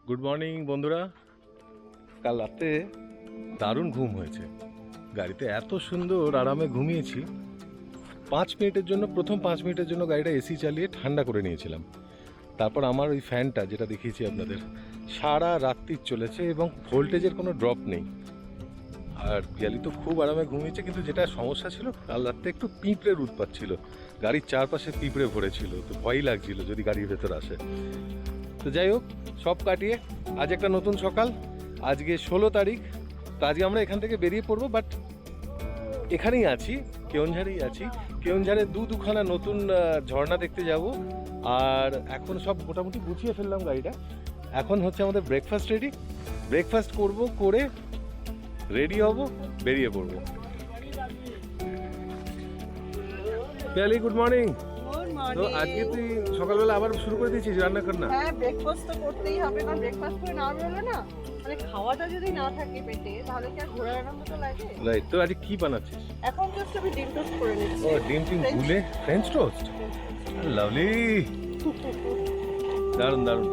Good morning বন্ধুরা। কাল রাতে দারুণ ঘুম হয়েছে, গাড়িতে এত সুন্দর আরামে ঘুমিয়েছি। 5 মিনিটের জন্য, প্রথম 5 মিনিটের জন্য গাড়িটা এসি চালিয়ে ঠান্ডা করে নিয়েছিলাম। তারপর আমার ওই ফ্যানটা যেটা দেখিয়েছি আপনাদের, সারা রাত্রি চলেছে এবং ভোল্টেজের কোনো ড্রপ নেই। আর পিয়ালি তো খুব আরামে ঘুমিয়েছে, কিন্তু যেটা সমস্যা ছিল, কাল রাতে একটু পিঁপড়ের উৎপাত ছিল। গাড়ির চারপাশে পিঁপড়ে ভরেছিল, তো ভয়ই লাগছিল যদি গাড়ির ভেতর আসে। তো যাই হোক, সব কাটিয়ে আজ একটা নতুন সকাল। আজকে 16 তারিখ। তো আজকে আমরা এখান থেকে বেরিয়ে পড়বো, বাট এখানেই আছি, কেওনঝাড়েই আছি। কেওনঝাড়ে দুখানা নতুন ঝর্ণা দেখতে যাব। আর এখন সব মোটামুটি গুছিয়ে ফেললাম গাড়িটা। এখন হচ্ছে আমাদের ব্রেকফাস্ট রেডি। ব্রেকফাস্ট করব, করে রেডি হব, বেরিয়ে পড়বো। Piyali good morning. তো আজকে তুই সকালবেলা আবার শুরু করে দিয়েছিস রান্না করা? হ্যাঁ, ব্রেকফাস্ট তো করতেই হবে, কারণ ব্রেকফাস্ট করে না বেরোলে না, মানে খাওয়াটা যদি না থাকে পেটে, তাহলে কি আর ঘোরানোর মতো লাগে? রাইট। তো আজকে কি বানাচ্ছিস? এখন জাস্ট আমি ডিম টোস্ট করে নিচ্ছি। ও, ডিম গুলে ফ্রেঞ্চ টোস্ট, লাভলি, দারুণ দারুণ।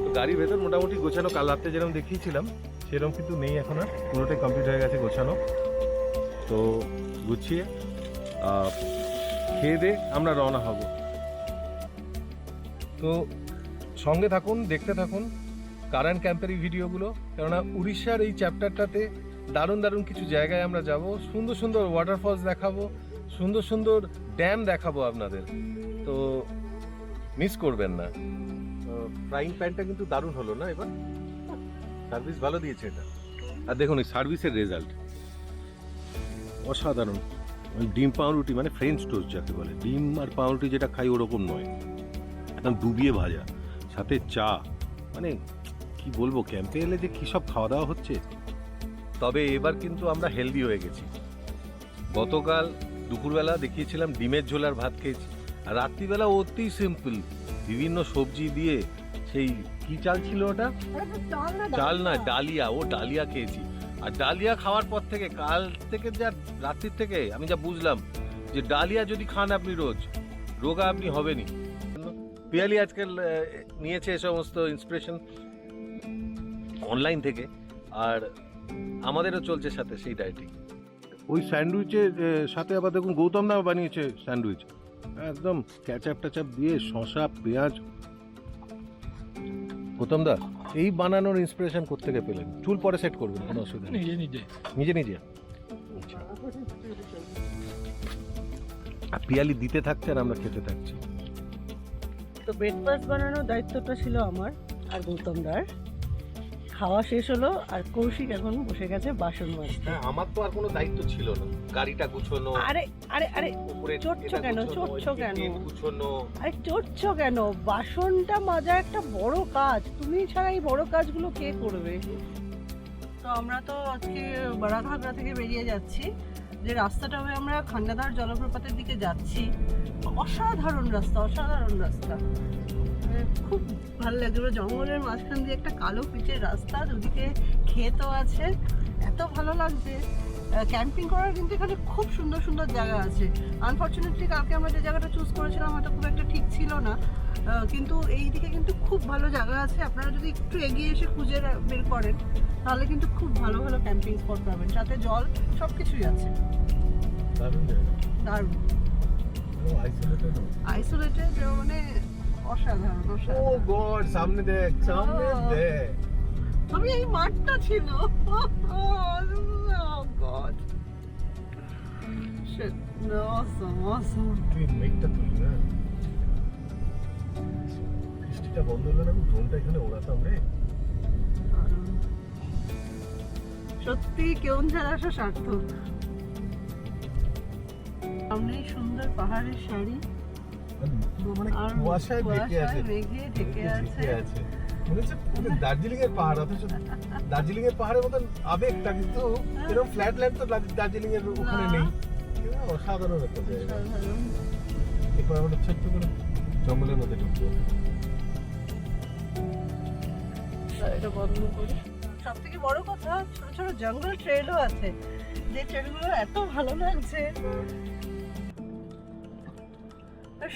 তো গাড়ির ভেতর মোটামুটি গোছানো, কাল রাতে যেরকম দেখিয়েছিলাম সেরকম কিন্তু নেই এখন আর, পুরোটাই কমপ্লিট হয়ে গেছে গোছানো। তো গুছিয়ে খেয়ে দিয়ে আমরা রওনা হব। তো সঙ্গে থাকুন, দেখতে থাকুন কারেন্ট ক্যাম্পের এই ভিডিওগুলো, কেননা উড়িষ্যার এই চ্যাপ্টারটাতে দারুণ দারুণ কিছু জায়গায় আমরা যাব। সুন্দর সুন্দর ওয়াটারফলস দেখাবো, সুন্দর সুন্দর ড্যাম দেখাবো আপনাদের। তো মিস করবেন না। ফ্রাইং প্যানটা কিন্তু দারুণ হলো না এবার, সার্ভিস ভালো দিয়েছে এটা। আর দেখুন এই সার্ভিসের রেজাল্ট অসাধারণ। ডিম পাউরুটি মানে ফ্রেঞ্চ টোস্ট যাকে বলে, ডিম আর পাউরুটি যেটা খাই ওরকম নয়, একদম ডুবিয়ে ভাজা, সাথে চা। মানে কি বলবো, ক্যাম্পে এলে যে কী সব খাওয়া দাওয়া হচ্ছে। তবে এবার কিন্তু আমরা হেলদি হয়ে গেছি। গতকাল দুপুরবেলা দেখিয়েছিলাম ডিমের ঝোল আর ভাত খেয়েছি, আর রাত্রিবেলা অতি সিম্পল বিভিন্ন সবজি দিয়ে, সেই কি চাল ছিল ওটা, চাল না ডালিয়া, ও ডালিয়া খেয়েছি। আর ডালিয়া খাওয়ার পর থেকে, কাল থেকে যা রাত্রির থেকে আমি যা বুঝলাম, যে ডালিয়া যদি খান আপনি রোজ, রোগা আপনি হবেনই। পিয়ালি আজকাল নিয়েছে এ সমস্ত ইন্সপিরেশন অনলাইন থেকে, আর আমাদেরও চলছে সাথে সেই ডায়েটিং। ওই স্যান্ডউইচের সাথে আবার দেখুন গৌতম দা বানিয়েছে স্যান্ডউইচ, একদম ক্যাচআপ ট্যাচআপ দিয়ে, শসা পেঁয়াজ। গৌতম দা এই বানানোর ইন্সপিরেশন কোত্থেকে পেলেন? চুল পরে সেট করবেন, কোনো অসুবিধা নেই, নিজে নিজে। আচ্ছা, আর পিয়ালি দিতে থাকছে আর আমরা খেতে থাকছি। তো ব্রেকফাস্ট বানানোর দায়িত্বটা ছিল আমার আর গৌতমদার। খাওয়া শেষ হলো, আর কৌশিক এখন বসে গেছে বাসন মাজতে। হ্যাঁ, আমার তো আর কোনো দায়িত্ব ছিল না, গাড়িটা গুছোনো। আরে আরে আরে, চড়ছো কেন, চড়ছো কেন, আরে চড়ছো কেন? বাসনটা মাজা একটা বড় কাজ, তুমি ছাড়া এই বড় কাজগুলো কে করবে? তো আমরা তো আজকে বারাঘাগড়া থেকে বেরিয়ে যাচ্ছি। যে রাস্তাটা হয়ে আমরা খান্ডাধার জলপ্রপাতের দিকে যাচ্ছি, অসাধারণ রাস্তা, অসাধারণ রাস্তা, খুব ভালো লাগবে। জঙ্গলের মাঝখান দিয়ে একটা কালো পিচের রাস্তা, দুদিকে ক্ষেতও আছে, এত ভালো লাগছে। ক্যাম্পিং করার কিন্তু এখানে খুব সুন্দর সুন্দর জায়গা আছে। আনফর্চুনেটলি কালকে আমরা যে জায়গাটা চুজ করেছিলাম হয়তো খুব একটা ঠিক ছিল না, কিন্তু এই দিকে কিন্তু খুব ভালো জায়গা আছে। আপনারা যদি একটু এগিয়ে এসে খুঁজে বের করেন, তাহলে কিন্তু খুব ভালো ভালো ক্যাম্পিং স্পট পাবেন, সাথে জল, সব কিছুই আছে। দারুণ আইসোলেটেড, মানে অসাধারণ অসাধারণ। ও গড, সামনে দেখ, সামনে দেখ। আমি এই মাঠটা ছিল, গড শিট, অসম অসম। তুই মেঘটা তুলি না, বৃষ্টিটা বন্ধ হলো না, ড্রোনটা এখানে ওড়াতাম রে। সত্যি কেওনঝাড় আসা সার্থক। সামনে সুন্দর পাহাড়ের সারি, মানে কুয়াশায় ঢেকে আছে। দার্জিলিং এর পাহাড়, অথচ দার্জিলিং এর পাহাড়ের মতন আবেগটা কিন্তু এরকম ফ্ল্যাট ল্যান্ড তো দার্জিলিং এর ওখানে নেই। অসাধারণ একটা জায়গা। এরপর আমরা ছোট্ট করে জঙ্গলের মধ্যে ঢুকবো। এটা বন্ধ করি। সব থেকে বড় কথা, ছোট ছোট জঙ্গল ট্রেলও আছে, যে ট্রেলগুলো এত ভালো লাগছে।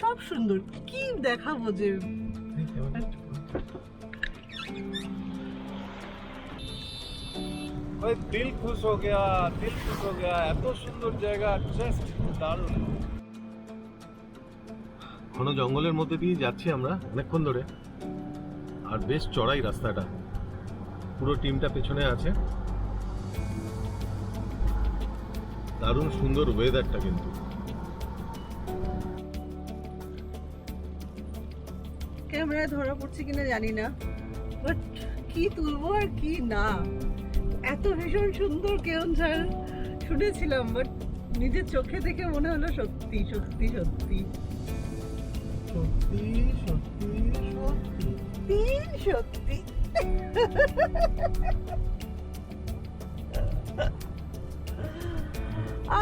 সব সুন্দর, কি দেখাবো যে ভাই দিল খুশ হো গয়া, দিল খুশ হো গয়া, এত সুন্দর জায়গা, জাস্ট দারুণ। ঘন জঙ্গলের মধ্যে দিয়ে যাচ্ছি আমরা অনেকক্ষণ ধরে, আর বেশ চড়াই রাস্তাটা, পুরো টিমটা পেছনে আছে। দারুণ সুন্দর ওয়েদারটা কিন্তু। ক্যামেরায় ধরা পড়ছে কিনা জানি না, বাট কি তুলবো আর কি না, এত ভীষণ সুন্দর কেওনঝাড় শুনেছিলাম, বাট নিজের চোখে দেখে মনে হলো সত্যি সত্যি সত্যি সত্যি সত্যি সত্যি সত্যি।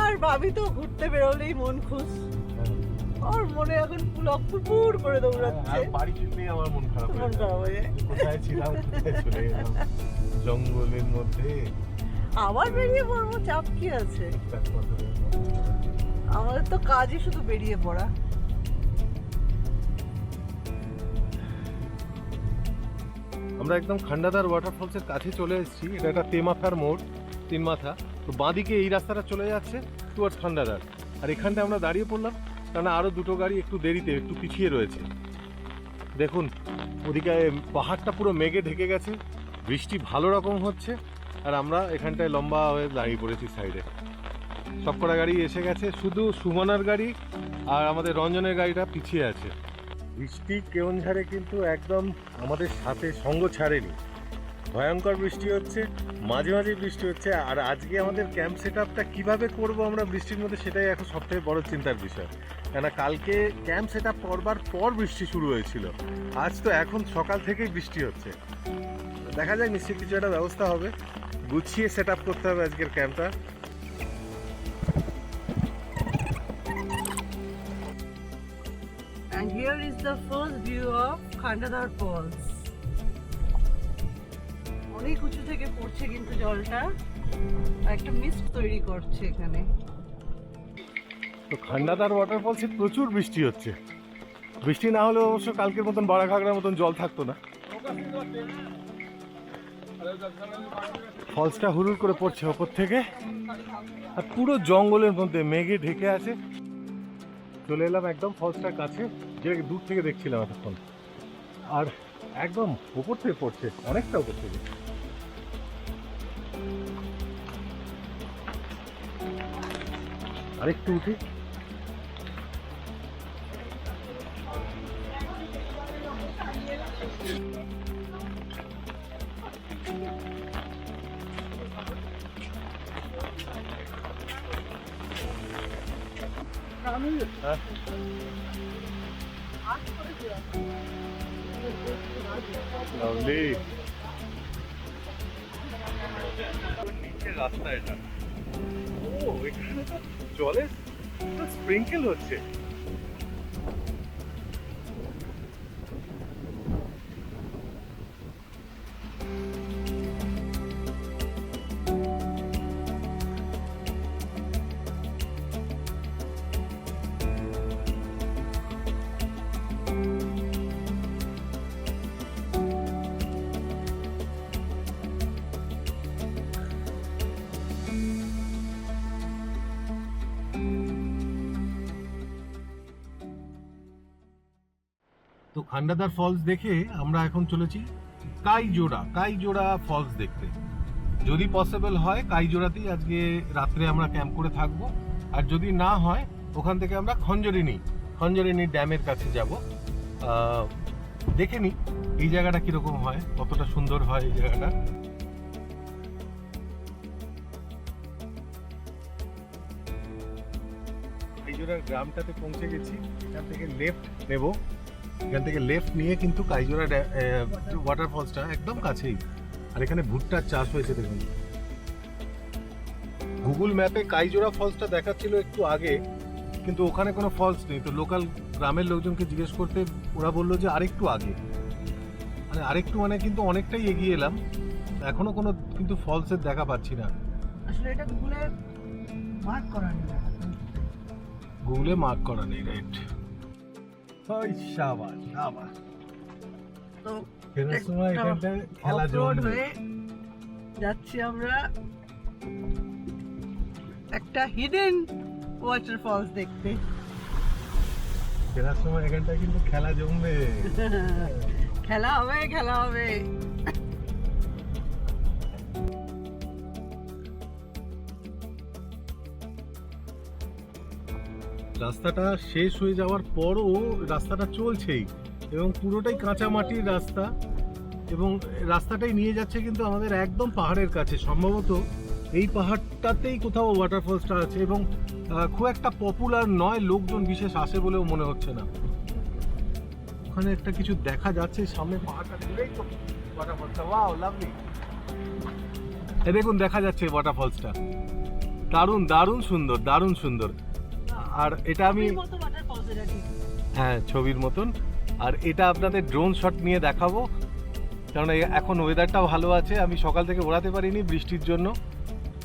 আর ভাবি তো ঘুরতে বেরোলেই মন খুশ, আর মনে এখন পুর করে দৌড়াচ্ছে। বাড়ি ফিরলেই আমার মন খারাপ হয়ে যায়। কোথায় ছিলাম, কোথায় চলে এলাম, জঙ্গলের মধ্যে আবার বেরিয়ে পড়বো, চাপ কি আছে, আমাদের তো কাজই শুধু বেরিয়ে পড়া। আমরা একদম খান্ডাদার ওয়াটারফলসের কাছে চলে এসেছি। এটা একটা তেমাথার মোড়, তিন মাথা। তো বাঁদিকে এই রাস্তাটা চলে যাচ্ছে টুয়ার্ডস খান্ডাদার, আর এখানটা আমরা দাঁড়িয়ে পড়লাম, কারণ আরও দুটো গাড়ি একটু দেরিতে, একটু পিছিয়ে রয়েছে। দেখুন ওদিকে পাহাড়টা পুরো মেঘে ঢেকে গেছে, বৃষ্টি ভালো রকম হচ্ছে, আর আমরা এখানটায় লম্বা হয়ে দাঁড়িয়ে পড়েছি সাইডে। সবকটা গাড়ি এসে গেছে, শুধু সুমনার গাড়ি আর আমাদের রঞ্জনের গাড়িটা পিছিয়ে আছে। বৃষ্টি কেওনঝাড়ে কিন্তু একদম আমাদের সাথে সঙ্গ ছাড়েনি, ভয়ঙ্কর বৃষ্টি হচ্ছে, মাঝে মাঝে বৃষ্টি হচ্ছে। আর আজকে আমাদের ক্যাম্প সেট আপটা কীভাবে করবো আমরা বৃষ্টির মধ্যে, সেটাই এখন সবথেকে বড় চিন্তার বিষয়। কেন কালকে ক্যাম্প সেট আপ করবার পর বৃষ্টি শুরু হয়েছিল, আজ তো এখন সকাল থেকেই বৃষ্টি হচ্ছে। দেখা যায় নিশ্চয়ই কিছু একটা ব্যবস্থা হবে, গুছিয়ে সেট আপ করতে হবে আজকের ক্যাম্পটা। And here is the first view of Khandadar Falls. অনেক উঁচু থেকে পড়ছে কিন্তু জলটা, একটা মিস্ট তৈরি করছে এখানে। তো খান্ডাদার ওয়াটারফলসে প্রচুর বৃষ্টি হচ্ছে, বৃষ্টি না হলে অবশ্য কালকের মতন বাড়া ঘাগড়ার মতন জল থাকতো না। ফলসটা হুড়ুর করে পড়ছে ওপর থেকে, আর পুরো জঙ্গলের মধ্যে মেঘে ঢেকে আছে। চলে এলাম একদম ফলসটার কাছে, যেটাকে দূর থেকে দেখছিলাম এতক্ষণ, আর একদম উপর থেকে পড়ছে, অনেকটা উপর থেকে। আরেকটু উঠি, নিচের রাস্তা এটা। ও এখানে তো জলের স্প্রিঙ্কেল হচ্ছে। তো খান্ডাদার ফলস দেখে আমরা এখন চলেছি কাইজোড়া ফলস দেখতে। যদি পসিবল হয় কাইজোড়াতেই আজকে রাত্রে আমরা ক্যাম্প করে থাকবো, আর যদি না হয় ওখান থেকে আমরা খঞ্জরিনী ড্যামের কাছে যাব। দেখে নিই এই জায়গাটা কিরকম হয়, কতটা সুন্দর হয় এই জায়গাটা। কাইজোড়ার গ্রামটাতে পৌঁছে গেছি, এখান থেকে লেফট নেব, এখান থেকে লেফট নিয়ে কিন্তু কাইজোড়া ওয়াটারফলসটা একদম কাছেই। আর এখানে ভুট্টার চাষ হয়েছে দেখুন। গুগল ম্যাপে কাইজোড়া ফলসটা দেখাচ্ছিল একটু আগে, কিন্তু ওখানে কোনো ফলস নেই। তো লোকাল গ্রামের লোকজনকে জিজ্ঞেস করতে ওরা বললো যে আরেকটু আগে, মানে আরেকটু মানে কিন্তু অনেকটাই এগিয়ে এলাম, এখনো কোনো কিন্তু ফলসের দেখা পাচ্ছি না। আসলে এটা গুগলে মার্ক করা নেই, রাইট। শাবাশ শাবাশ। তো ফেরার সময় এখানটায় খেলা অফরোড হয়ে যাচ্ছি আমরা একটা হিডেন ওয়াটারফলস দেখতে। ফেরার সময় এখানটা কিন্তু খেলা জমবে। খেলা হবে, খেলা হবে। রাস্তাটা শেষ হয়ে যাওয়ার পরও রাস্তাটা চলছেই এবং পুরোটাই কাঁচা মাটির রাস্তা এবং রাস্তাটাই নিয়ে যাচ্ছে কিন্তু আমাদের একদম পাহাড়ের কাছে। সম্ভবত এই পাহাড়টাতেই কোথাও ওয়াটারফলসটা আছে এবং খুব একটা পপুলার নয়, লোকজন বিশেষ আসে বলেও মনে হচ্ছে না। ওখানে একটা কিছু দেখা যাচ্ছে সামনে পাহাড়টা ঘুরেই তো ওয়াটারফলসটা। Wow, lovely. এই দেখুন দেখা যাচ্ছে ওয়াটারফলসটা, দারুণ দারুণ সুন্দর, দারুণ সুন্দর। আর এটা আমি, হ্যাঁ ছবির মতন। আর এটা আপনাদের ড্রোন শট নিয়ে দেখাবো, কারণ এখন ওয়েদারটাও ভালো আছে। আমি সকাল থেকে ওড়াতে পারিনি বৃষ্টির জন্য,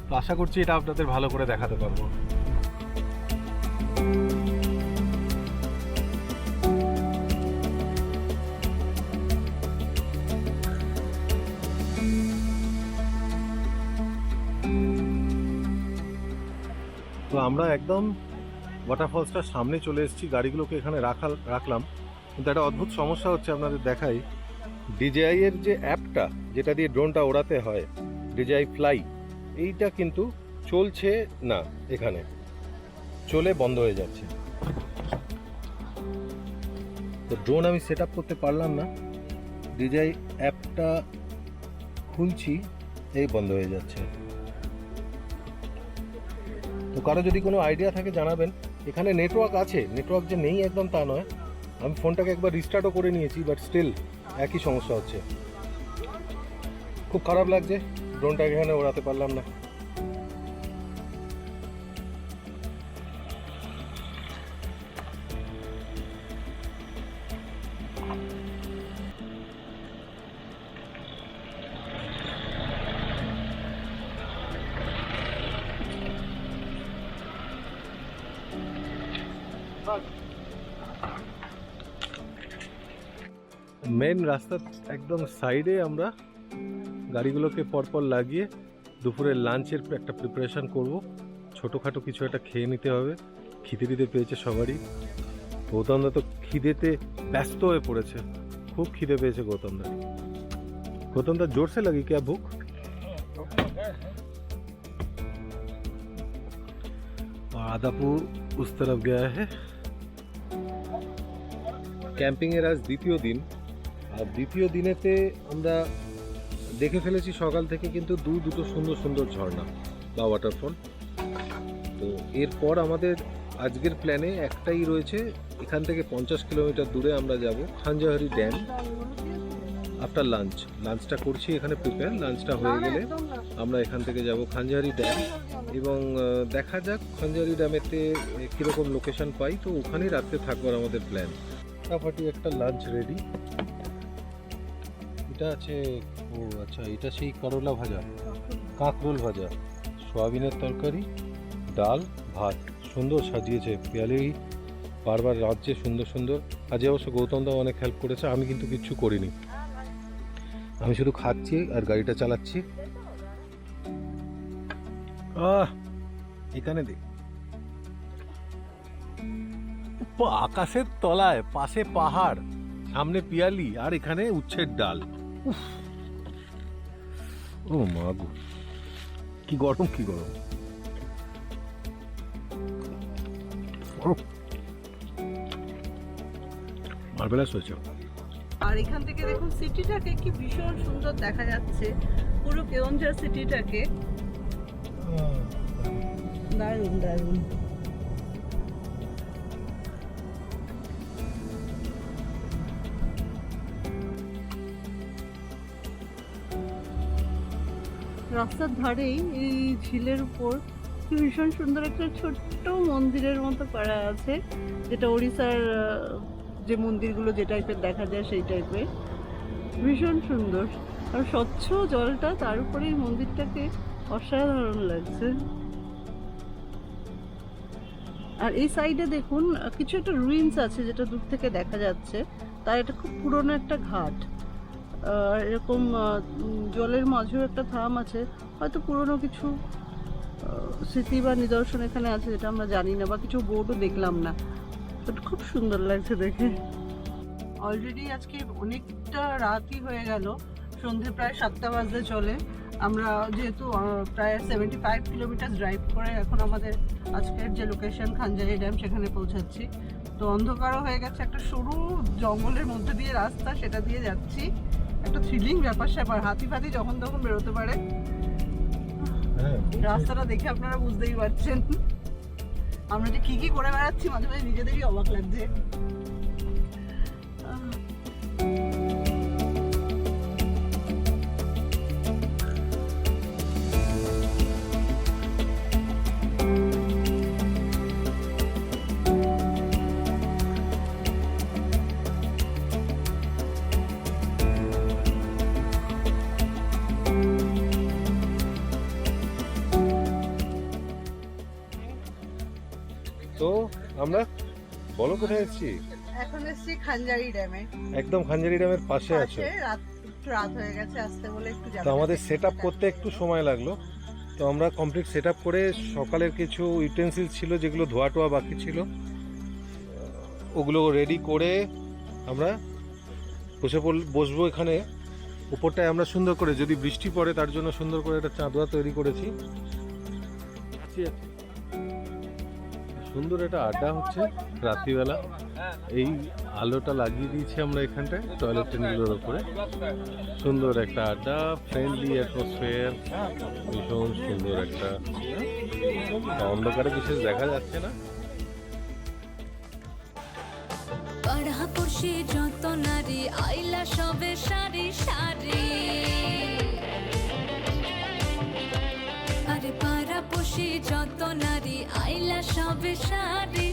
তো আশা করছি এটা আপনাদের ভালো করে দেখাতে পারবো। তো আমরা একদম ওয়াটারফলসটার সামনে চলে এসেছি, গাড়িগুলোকে এখানে রাখলাম। কিন্তু একটা অদ্ভুত সমস্যা হচ্ছে, আপনাদের দেখাই। DJI এর যে অ্যাপটা যেটা দিয়ে ড্রোনটা ওড়াতে হয়, DJI ফ্লাই, এইটা কিন্তু চলছে না, এখানে চলে বন্ধ হয়ে যাচ্ছে। তো ড্রোন আমি সেট আপ করতে পারলাম না, DJI অ্যাপটা খুলছি, এই বন্ধ হয়ে যাচ্ছে। তো কারো যদি কোনো আইডিয়া থাকে জানাবেন। এখানে নেটওয়ার্ক আছে, নেটওয়ার্ক যে নেই একদম তা নয়। আমি ফোনটাকে একবার রিস্টার্টও করে নিয়েছি, বাট স্টিল একই সমস্যা হচ্ছে। খুব খারাপ লাগছে, ড্রোনটাকে এখানে ওড়াতে পারলাম না। মেন রাস্তার একদম সাইডে আমরা গাড়িগুলোকে পরপর লাগিয়ে দুপুরের লাঞ্চের একটা প্রিপারেশন করব। ছোটোখাটো কিছু একটা খেয়ে নিতে হবে, খিদে পেয়েছে সবারই। গৌতমদা তো খিদেতে ব্যস্ত হয়ে পড়েছে, খুব খিদে পেয়েছে গৌতমদা। गौतम दा जोर से लगी क्या भूख? आदापू उस तरफ गया है। ক্যাম্পিং এর আজ দ্বিতীয় দিন, আর দ্বিতীয় দিনেতে আমরা দেখে ফেলেছি সকাল থেকে কিন্তু দুটো সুন্দর সুন্দর ঝর্ণা বা ওয়াটারফল। তো এরপর আমাদের আজকের প্ল্যানে একটাই রয়েছে, এখান থেকে 50 কিলোমিটার দূরে আমরা যাব খাঞ্জাহারি ড্যাম। আফটার লাঞ্চটা করছি এখানে প্রিপেয়ার, লাঞ্চটা হয়ে গেলে আমরা এখান থেকে যাব খাঞ্জাহারি ড্যাম এবং দেখা যাক খাঞ্জাহারি ড্যামেতে কীরকম লোকেশন পাই। তো ওখানেই রাত্রে থাকবার আমাদের প্ল্যান। ফাটাফাটি একটা লাঞ্চ রেডি। এটা আছে, ও আচ্ছা, এটা সেই করলা ভাজা, কাঁকরোল ভাজা, সয়াবিনের তরকারি, ডাল, ভাত। সুন্দর সাজিয়েছে, পেয়ালেই বারবার রাজ্যে সুন্দর সুন্দর। আজ অবশ্য গৌতম দাও অনেক হেল্প করেছে, আমি কিন্তু কিচ্ছু করিনি, আমি শুধু খাচ্ছি আর গাড়িটা চালাচ্ছি। এখানে দেখ, আকাশের তলায়, পাশে পাহাড়, সামনে পিয়ালি, আর এখানে উচ্ছের ডাল। ও মা গো, কি গরম, কি গরম। মার্ভেলাস হয়েছে। আর এখান থেকে দেখুন সিটিটাকে কি ভীষণ সুন্দর দেখা যাচ্ছে, পুরো কেওনঝাড় সিটিটাকে। দারুণ দারুণ। রাস্তার ধারেই এই ঝিলের উপর ভীষণ সুন্দর একটা ছোট্ট মন্দিরের মতো করা আছে, যেটা ওড়িশার যে মন্দিরগুলো যে টাইপের দেখা যায় সেই টাইপের, ভীষণ সুন্দর। আর স্বচ্ছ জলটা, তার উপরে এই মন্দিরটাকে অসাধারণ লাগছে। আর এই সাইডে দেখুন কিছু একটা রুইন্স আছে যেটা দূর থেকে দেখা যাচ্ছে, তার এটা খুব পুরনো একটা ঘাট। এরকম জলের মাঝেও একটা থাম আছে, হয়তো পুরনো কিছু স্মৃতি বা নিদর্শন এখানে আছে যেটা আমরা জানি না, বা কিছু বোর্ডও দেখলাম না, বাট খুব সুন্দর লাগছে দেখে। অলরেডি আজকে অনেকটা রাতই হয়ে গেল, সন্ধে প্রায় 7টা বাজতে চলে। আমরা যেহেতু প্রায় 75 কিলোমিটার ড্রাইভ করে এখন আমাদের আজকের যে লোকেশন খানজারি ড্যাম সেখানে পৌঁছাচ্ছি। তো অন্ধকারও হয়ে গেছে, একটা সরু জঙ্গলের মধ্যে দিয়ে রাস্তা, সেটা দিয়ে যাচ্ছি। একটা থ্রিলিং ব্যাপার স্যাপার, হাতি ফাতি যখন তখন বেরোতে পারে। রাস্তাটা দেখে আপনারা বুঝতেই পারছেন আমরা যে কি করে বেড়াচ্ছি, মাঝে মাঝে নিজেদেরই অবাক লাগছে। তো আমরা বলো কোথায় এসেছি? এখন এসেছি খানজারি ড্যামে। একদম খানজারি ড্যামের পাশে আছে। রাত হয়ে গেছে, আসতে বলে একটু তো আমাদের সেট আপ করতে একটু সময় লাগলো। তো আমরা কমপ্লিট সেট আপ করে, সকালের কিছু ইউটেন্সিল ছিল যেগুলো ধোয়া টোয়া বাকি ছিল, ওগুলো রেডি করে আমরা বসবো এখানে। উপরটায় আমরা সুন্দর করে, যদি বৃষ্টি পড়ে তার জন্য সুন্দর করে একটা চাঁদোয়া তৈরি করেছি। সুন্দর একটা আড্ডা হচ্ছে রাত্রিবেলা। এই আলোটা লাগিয়ে দিয়েছি আমরা এখানটায় টয়লেট ট্রেনগুলোর ওপরে। সুন্দর একটা আড্ডা, ফ্রেন্ডলি অ্যাটমসফিয়ার, ভীষণ সুন্দর একটা। অন্ধকারে বিশেষ দেখা যাচ্ছে না। পাড়াপড়শি যত নারী আইলা সবে সারি সারি, আরে পাড়াপড়শি যত নারী আইলা সবে সারি